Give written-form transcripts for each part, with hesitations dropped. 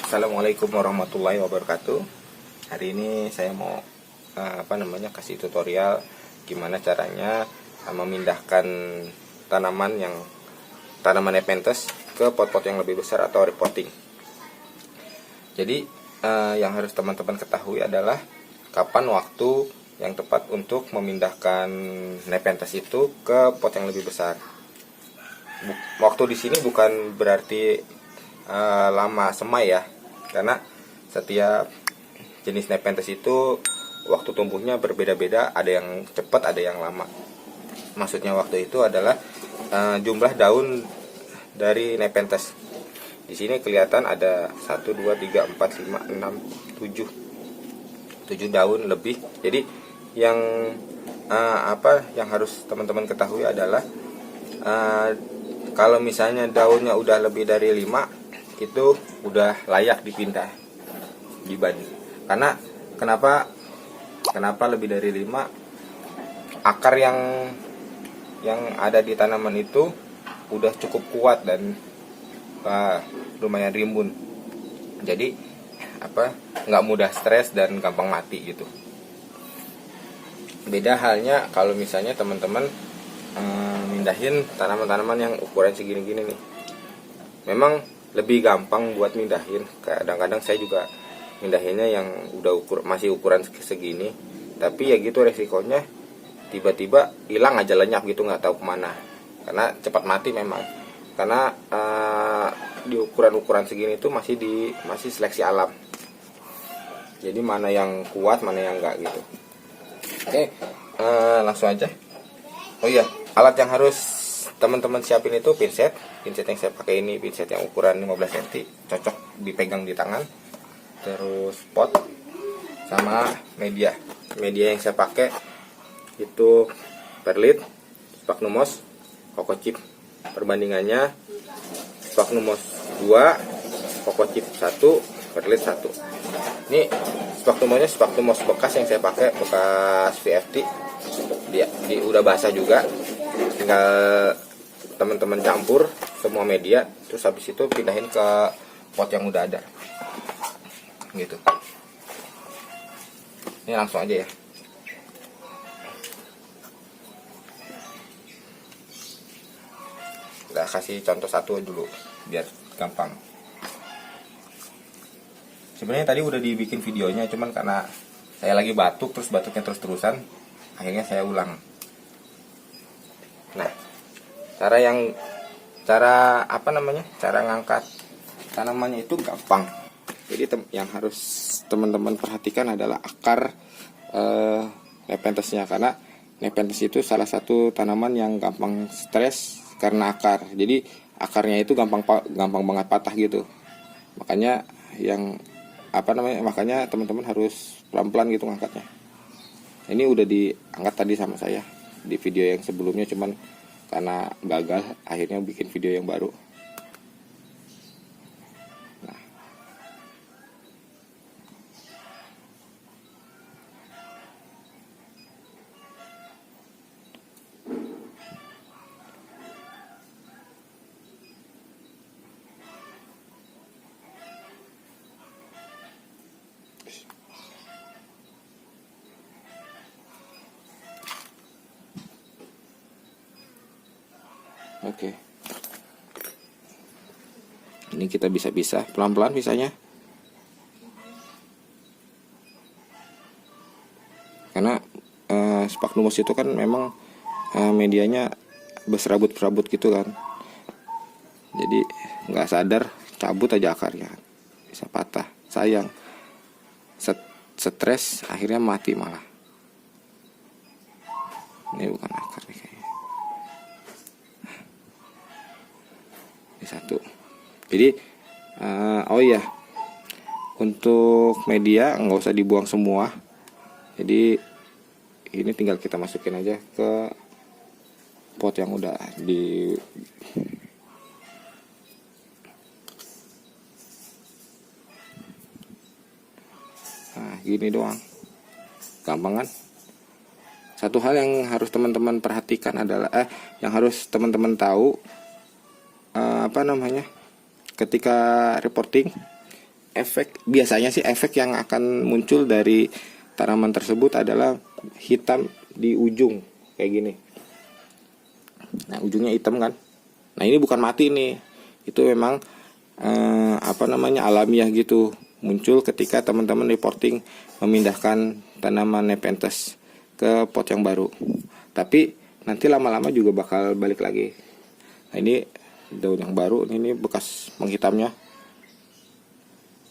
Assalamualaikum warahmatullahi wabarakatuh. Hari ini saya mau kasih tutorial gimana caranya memindahkan tanaman Nepenthes ke pot-pot yang lebih besar atau repotting. Jadi yang harus teman-teman ketahui adalah kapan waktu yang tepat untuk memindahkan Nepenthes itu ke pot yang lebih besar. Waktu di sini bukan berarti lama semai ya, karena setiap jenis Nepenthes itu waktu tumbuhnya berbeda-beda, ada yang cepat, ada yang lama. Maksudnya waktu itu adalah jumlah daun dari Nepenthes. Di sini kelihatan ada 1 2 3 4 5 6 7 daun lebih. Jadi yang yang harus teman-teman ketahui adalah kalau misalnya daunnya udah lebih dari 5, itu udah layak dipindah di bud. Karena kenapa lebih dari 5? Akar yang ada di tanaman itu udah cukup kuat dan lumayan rimbun. Jadi nggak mudah stres dan gampang mati gitu. Beda halnya kalau misalnya teman-teman mindahin tanaman-tanaman yang ukuran segini-gini nih. Memang lebih gampang buat mindahin. Kadang-kadang saya juga mindahinnya yang udah masih ukuran segini, tapi ya gitu resikonya tiba-tiba hilang aja, lenyap gitu, nggak tahu kemana. Karena cepat mati memang. Karena di ukuran-ukuran segini itu masih seleksi alam. Jadi mana yang kuat, mana yang enggak gitu. Oke, langsung aja. Oh iya, alat yang harus teman-teman siapin itu pinset yang saya pakai ini pinset yang ukuran 15 cm, cocok dipegang di tangan. Terus pot sama media yang saya pakai itu perlit, sphagnum moss, coco chip. Perbandingannya sphagnum moss 2, coco chip 1, perlit 1. Ini sphagnum moss bekas yang saya pakai, bekas VFT. Dia udah basah juga, tinggal teman-teman campur semua media, terus habis itu pindahin ke pot yang udah ada gitu. Ini langsung aja ya. Kita kasih contoh satu dulu biar gampang. Sebenarnya tadi udah dibikin videonya, cuman karena saya lagi batuk, terus batuknya terus-terusan, akhirnya saya ulang. Nah, cara ngangkat tanamannya itu gampang. Jadi yang harus teman-teman perhatikan adalah akar Nepenthesnya, karena Nepenthes itu salah satu tanaman yang gampang stres karena akar. Jadi akarnya itu gampang banget patah gitu. Makanya makanya teman-teman harus pelan-pelan gitu ngangkatnya. Ini udah diangkat tadi sama saya di video yang sebelumnya, cuman karena gagal akhirnya bikin video yang baru. Nah, oke. Ini kita bisa pelan-pelan pisahnya. Karena sphagnum moss itu kan memang medianya berserabut-serabut gitu kan. Jadi nggak sadar cabut aja akarnya, bisa patah. Sayang. Stres akhirnya mati malah. Ini bukan akar nih kayaknya. Ini satu. Jadi oh iya, untuk media nggak usah dibuang semua. Jadi ini tinggal kita masukin aja ke pot yang udah di gini doang, gampang kan? Satu hal yang harus teman-teman perhatikan adalah yang harus teman-teman tahu ketika reporting biasanya sih efek yang akan muncul dari tanaman tersebut adalah hitam di ujung kayak gini. Nah, ujungnya hitam kan. Nah, ini bukan mati nih. Itu memang alamiah gitu, muncul ketika teman-teman reporting memindahkan tanaman Nepenthes ke pot yang baru. Tapi nanti lama-lama juga bakal balik lagi. Nah, ini daun yang baru, ini bekas menghitamnya.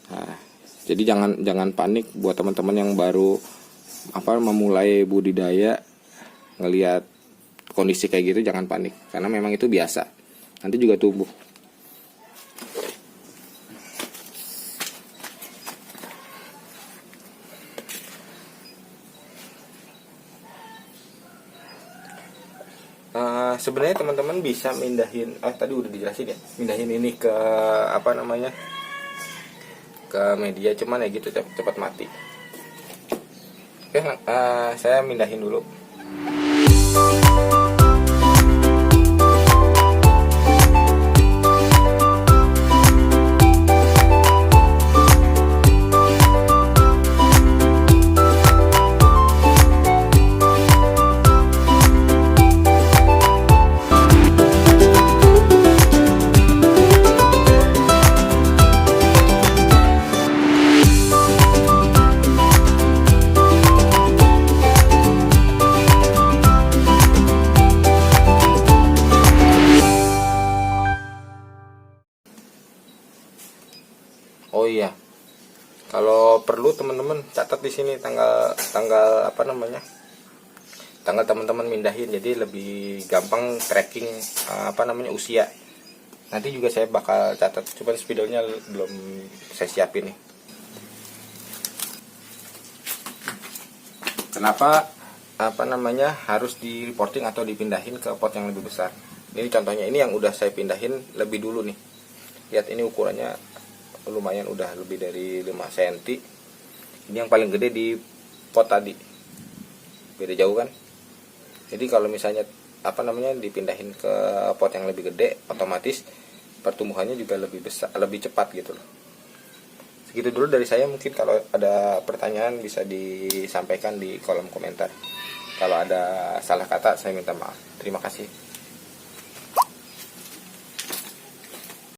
Nah, jadi jangan panik buat teman-teman yang baru memulai budidaya, ngelihat kondisi kayak gitu, jangan panik karena memang itu biasa. Nanti juga tumbuh. Sebenarnya teman-teman bisa mindahin, tadi udah dijelasin ya, mindahin ini ke ke media, cuman ya gitu cepat mati. Oke, saya mindahin dulu. Oh iya, kalau perlu teman-teman catat di sini tanggal teman-teman mindahin, jadi lebih gampang tracking usia. Nanti juga saya bakal catat, cuman spidolnya belum saya siapin nih. Kenapa harus di reporting atau dipindahin ke pot yang lebih besar? Ini contohnya, ini yang udah saya pindahin lebih dulu nih. Lihat ini ukurannya lumayan, udah lebih dari 5 cm. Ini yang paling gede di pot tadi, beda jauh kan. Jadi kalau misalnya dipindahin ke pot yang lebih gede, otomatis pertumbuhannya juga lebih besar, lebih cepat gitu loh. Segitu dulu dari saya. Mungkin kalau ada pertanyaan bisa disampaikan di kolom komentar. Kalau ada salah kata saya minta maaf. Terima kasih.